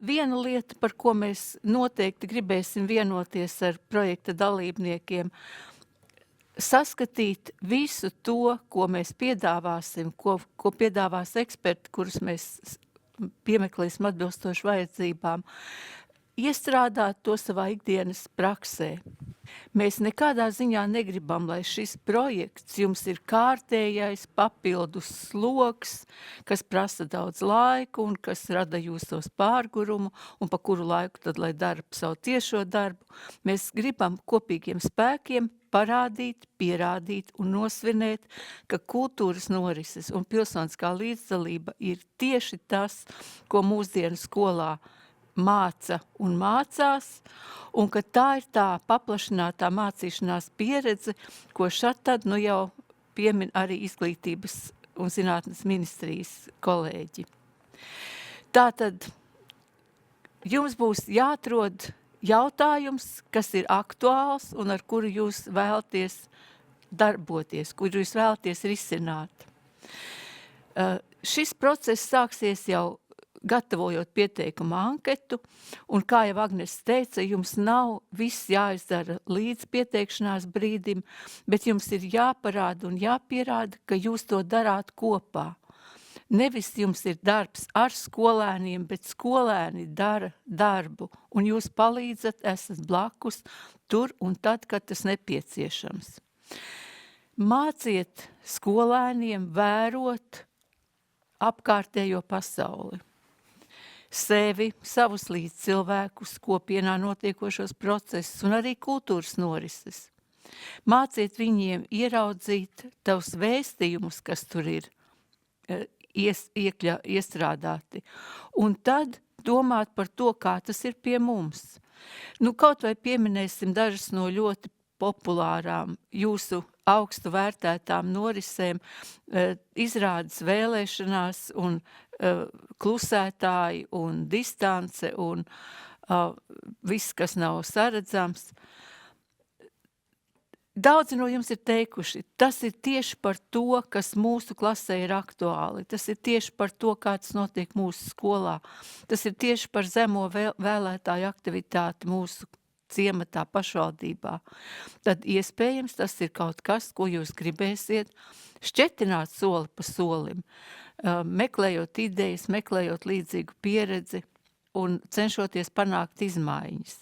viena lieta, par ko mēs noteikti gribēsim vienoties ar projekta dalībniekiem, saskatīt visu to, ko mēs piedāvāsim, ko piedāvās eksperti, kurus mēs piemeklēsim atbilstoši vajadzībām, iestrādāt to savā ikdienas praksē. Mēs nekādā ziņā negribam, lai šis projekts jums ir kārtējais papildus sloks, kas prasa daudz laiku un kas rada jūsos pārgurumu un pa kuru laiku tad, lai dara savu tiešo darbu. Mēs gribam kopīgiem spēkiem parādīt, pierādīt un nosvinēt, ka kultūras norises un pilsoniskā līdzdalība ir tieši tas, ko mūsdienu skolā māca un mācās, un ka tā ir tā paplašinātā mācīšanās pieredze, ko tad jau piemin arī Izglītības un zinātnes ministrijas kolēģi. Tātad jums būs jāatrod jautājums, kas ir aktuāls un ar kuru jūs vēlaties darboties, kuru jūs vēlaties risināt. Šis process sāksies jau gatavojot pieteikumu anketu, un kā jau Agnes teica, jums nav viss jāizdara līdz pieteikšanās brīdim, bet jums ir jāparāda un jāpierāda, ka jūs to darāt kopā. Nevis jums ir darbs ar skolēniem, bet skolēni dara darbu, un jūs palīdzat, esat blakus tur un tad, kad tas nepieciešams. Māciet skolēniem vērot apkārtējo pasauli. Sevi, savus līdzcilvēkus, kopienā notiekošos procesus un arī kultūras norises. Māciet viņiem ieraudzīt tavus vēstījumus, kas tur ir iestrādāti, un tad domāt par to, kā tas ir pie mums. Kaut vai pieminēsim dažas no ļoti populārām jūsu augstu vērtētām norisēm, izrādes vēlēšanās un klusētāji un distance un viss, kas nav saredzams. Daudzi no jums ir teikuši, tas ir tieši par to, kas mūsu klasē ir aktuāli. Tas ir tieši par to, kā tas notiek mūsu skolā. Tas ir tieši par zemo vēlētāju aktivitāti mūsu ciematā pašvaldībā. Tad iespējams tas ir kaut kas, ko jūs gribēsiet šķetināt soli pa solim, meklējot idejas, meklējot līdzīgu pieredzi un cenšoties panākt izmaiņas.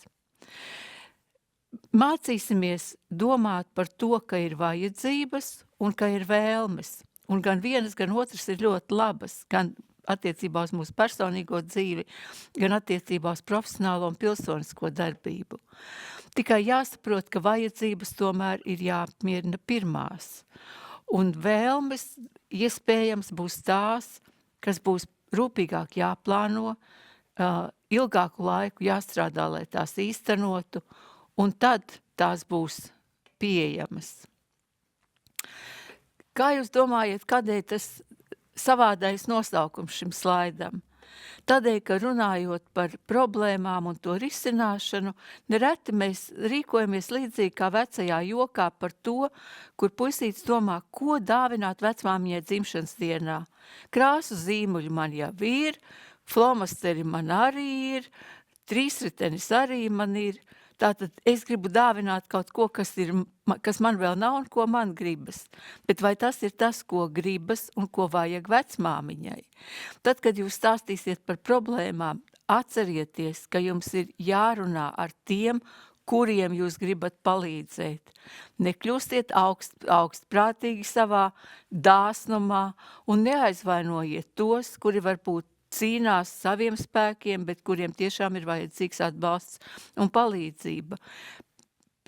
Mācīsimies domāt par to, ka ir vajadzības un ka ir vēlmes. Un gan vienas, gan otras ir ļoti labas, gan attiecībā uz mūsu personīgo dzīvi, gan attiecībā uz profesionālo un pilsonisko darbību. Tikai jāsaprot, ka vajadzības tomēr ir jāapmierina pirmās. Un vēlmes iespējams būs tās, kas būs rūpīgāk jāplāno, ilgāku laiku jāstrādā, lai tās īstenotu, un tad tās būs pieejamas. Kā jūs domājat, kādēļ tas savādais nosaukums šim slaidam? Tādēļ, ka runājot par problēmām un to risināšanu, nereti mēs rīkojamies līdzīgi kā vecajā jokā par to, kur puisītis domā, ko dāvināt vecmāmiņai dzimšanas dienā. Krāsu zīmuļi man jau ir, flomasteri man arī ir, trīsritenis arī man ir. Tātad es gribu dāvināt kaut ko, kas man vēl nav un ko man gribas. Bet vai tas ir tas, ko gribas un ko vajag vecmāmiņai? Tad, kad jūs stāstīsiet par problēmām, atcerieties, ka jums ir jārunā ar tiem, kuriem jūs gribat palīdzēt. Nekļūstiet augstprātīgi savā dāsnumā un neaizvainojiet tos, kuri varbūt cīnās saviem spēkiem, bet kuriem tiešām ir vajadzīgs atbalsts un palīdzība.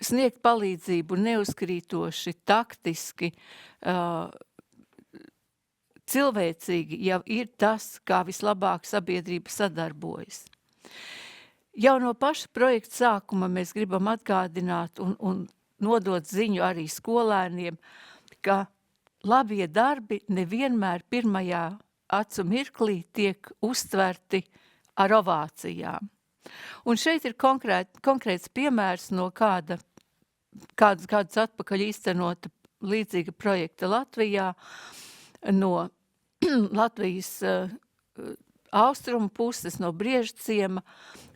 Sniegt palīdzību neuzkrītoši, taktiski, cilvēcīgi jau ir tas, kā vislabāk sabiedrība sadarbojas. Jau no paša projekta sākuma mēs gribam atgādināt un nodot ziņu arī skolēniem, ka labie darbi nevienmēr pirmajā acu mirklī tiek uztverti ar ovācijām. Un šeit ir konkrēts piemērs no kādus atpakaļ īstenota līdzīga projekta Latvijā, no Latvijas austrumu puses, no Briežciema,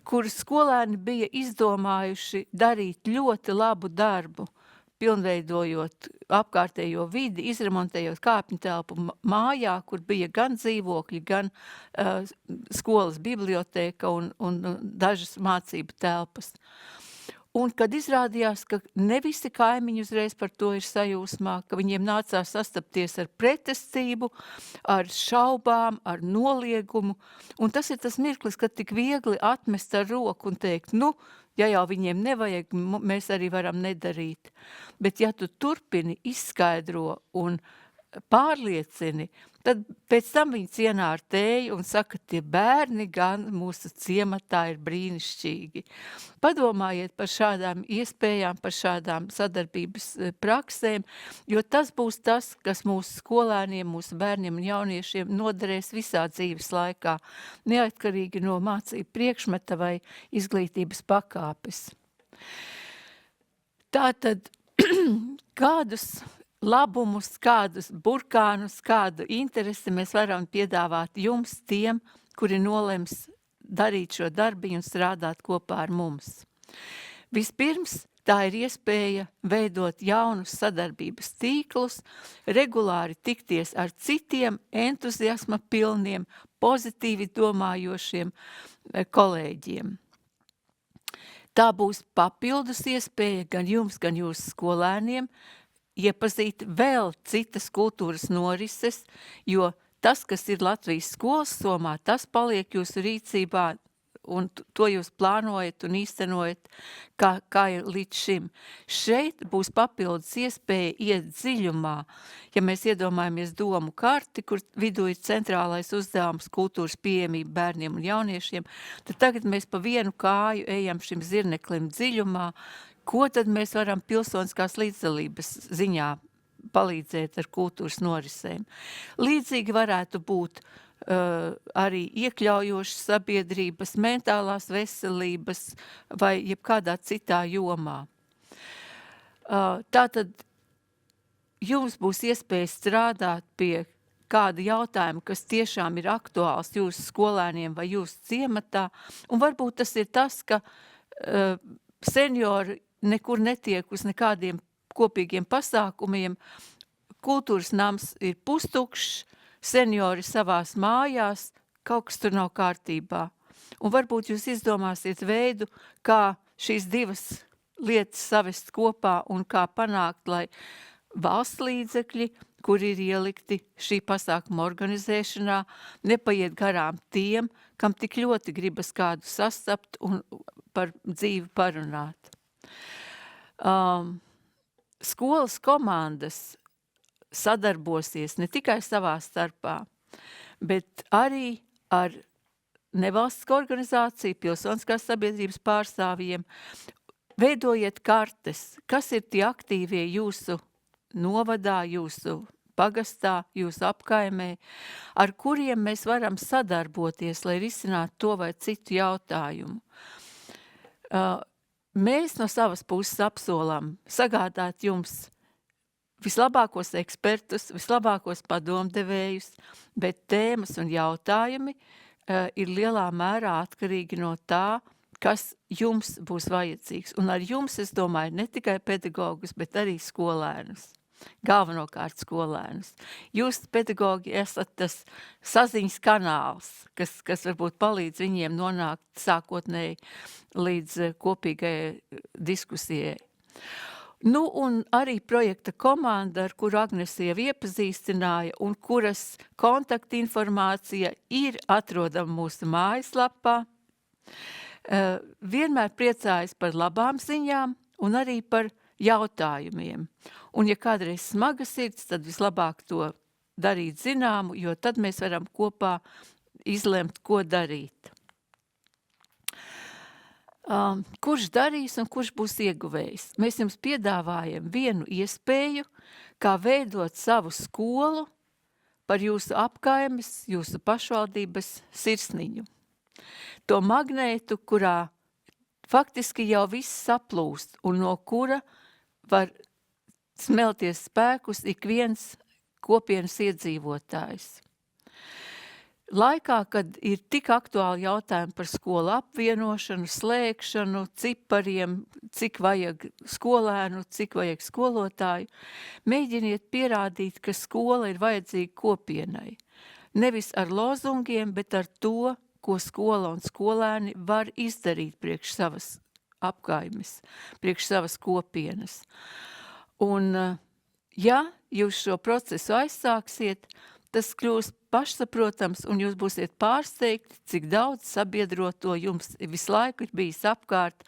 kur skolēni bija izdomājuši darīt ļoti labu darbu, pilnveidojot apkārtējo vidi, izremontējot kāpņu telpu mājā, kur bija gan dzīvokļi, gan skolas bibliotēka un dažas mācību telpas. Un kad izrādījās, ka ne visi kaimiņi uzreiz par to ir sajūsmā, ka viņiem nācās sastapties ar pretestību, ar šaubām, ar noliegumu, un tas ir tas mirklis, kad tik viegli atmest ar roku un teikt, nu, ja jau viņiem nevajag, mēs arī varam nedarīt. Bet ja tu turpini, izskaidro un pārliecini, tad pēc tam viņi cienā ar tēju un saka, tie bērni gan mūsu ciematā ir brīnišķīgi. Padomājiet par šādām iespējām, par šādām sadarbības praksēm, jo tas būs tas, kas mūsu skolēniem, mūsu bērniem un jauniešiem noderēs visā dzīves laikā, neatkarīgi no mācību priekšmeta vai izglītības pakāpes. Tātad, kādus labumus, kādus burkānus, kādu interesi mēs varam piedāvāt jums tiem, kuri nolems darīt šo darbiņu un strādāt kopā ar mums. Vispirms tā ir iespēja veidot jaunus sadarbības tīklus, regulāri tikties ar citiem entuziasma pilniem, pozitīvi domājošiem kolēģiem. Tā būs papildus iespēja gan jums, gan jūsu skolēniem, iepazīt vēl citas kultūras norises, jo tas, kas ir Latvijas skolas somā, tas paliek jūsu rīcībā un to jūs plānojat un īstenojat, kā ir līdz šim. Šeit būs papildus iespēja iet dziļumā, ja mēs iedomājamies domu karti, kur vidū ir centrālais uzdevums kultūras pieejamība bērniem un jauniešiem, tad tagad mēs pa vienu kāju ejam šim zirneklim dziļumā, ko tad mēs varam pilsoniskās līdzdalības ziņā palīdzēt ar kultūras norisēm. Līdzīgi varētu būt arī iekļaujošas sabiedrības, mentālās veselības vai jebkādā citā jomā. Tātad jums būs iespēja strādāt pie kāda jautājuma, kas tiešām ir aktuāls jūsu skolēniem vai jūsu ciematā, un varbūt tas ir tas, ka seniori nekur netiek uz nekādiem kopīgiem pasākumiem, kultūras nams ir pustukšs, seniori savās mājās, kaut kas tur nav kārtībā. Un varbūt jūs izdomāsiet veidu, kā šīs divas lietas savest kopā un kā panākt, lai valsts līdzekļi, kur ir ielikti šī pasākuma organizēšanā, nepaiet garām tiem, kam tik ļoti gribas kādu sastapt un par dzīvi parunāt. Skolas komandas sadarbosies ne tikai savā starpā, bet arī ar nevalstisko organizāciju, pilsoniskās sabiedrības pārstāvjiem. Veidojiet kartes, kas ir tie aktīvie jūsu novadā, jūsu pagastā, jūsu apkaimē, ar kuriem mēs varam sadarboties, lai risinātu to vai citu jautājumu. Mēs no savas puses apsolam sagādāt jums vislabākos ekspertus, vislabākos padomdevējus, bet tēmas un jautājumi ir lielā mērā atkarīgi no tā, kas jums būs vajadzīgs. Un ar jums, es domāju, ne tikai pedagogus, bet arī skolēnus. Galvenokārt skolēnus. Jūs, pedagogi, esat tas saziņas kanāls, kas varbūt palīdz viņiem nonākt sākotnēji līdz kopīgai diskusijai. Nu, un arī projekta komanda, ar kuru Agnese jau iepazīstināja un kuras kontaktinformācija ir atrodama mūsu mājaslapā, vienmēr priecājas par labām ziņām un arī par jautājumiem. Un ja kādreiz smaga sirds, tad vislabāk to darīt zināmu, jo tad mēs varam kopā izlemt, ko darīt. Kurš darīs un kurš būs ieguvējs? Mēs jums piedāvājam vienu iespēju, kā veidot savu skolu par jūsu apkaimes, jūsu pašvaldības sirsniņu. To magnētu, kurā faktiski jau viss saplūst un no kura var smelties spēkus ik viens kopienas iedzīvotājs. Laikā, kad ir tik aktuāli jautājumi par skolu apvienošanu, slēgšanu, cipariem, cik vajag skolēnu, cik vajag skolotāju, mēģiniet pierādīt, ka skola ir vajadzīga kopienai. Nevis ar lozungiem, bet ar to, ko skola un skolēni var izdarīt priekš savas apkaimes, priekš savas kopienas. Un, ja jūs šo procesu aizsāksiet, tas kļūs pašsaprotams, un jūs būsiet pārsteigti, cik daudz sabiedroto jums visu laiku ir bijis apkārt,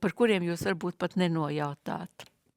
par kuriem jūs varbūt pat nenojautāt.